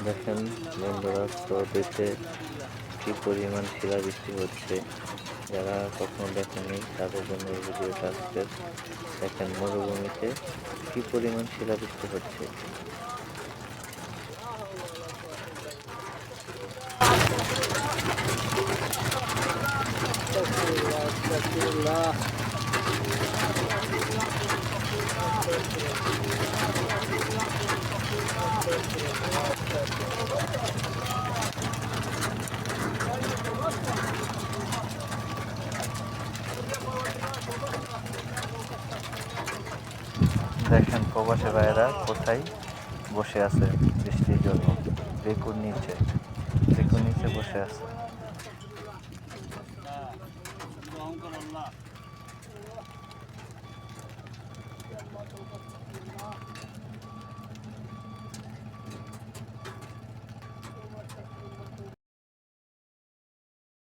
দেখেন বন্ধুরা, সৌদিতে কি পরিমাণ শিলাবৃষ্টি হচ্ছে। যারা কখনো দেখেনি তাদের জন্য এই ভিডিওটা আজকে। দেখেন মরুভূমিতে কি পরিমাণ শিলাবৃষ্টি হচ্ছে। দেখেন প্রবাসী ভাইয়েরা কোথায় বসে আছে বৃষ্টির জন্য। লেকুর নিচে বসে আছে।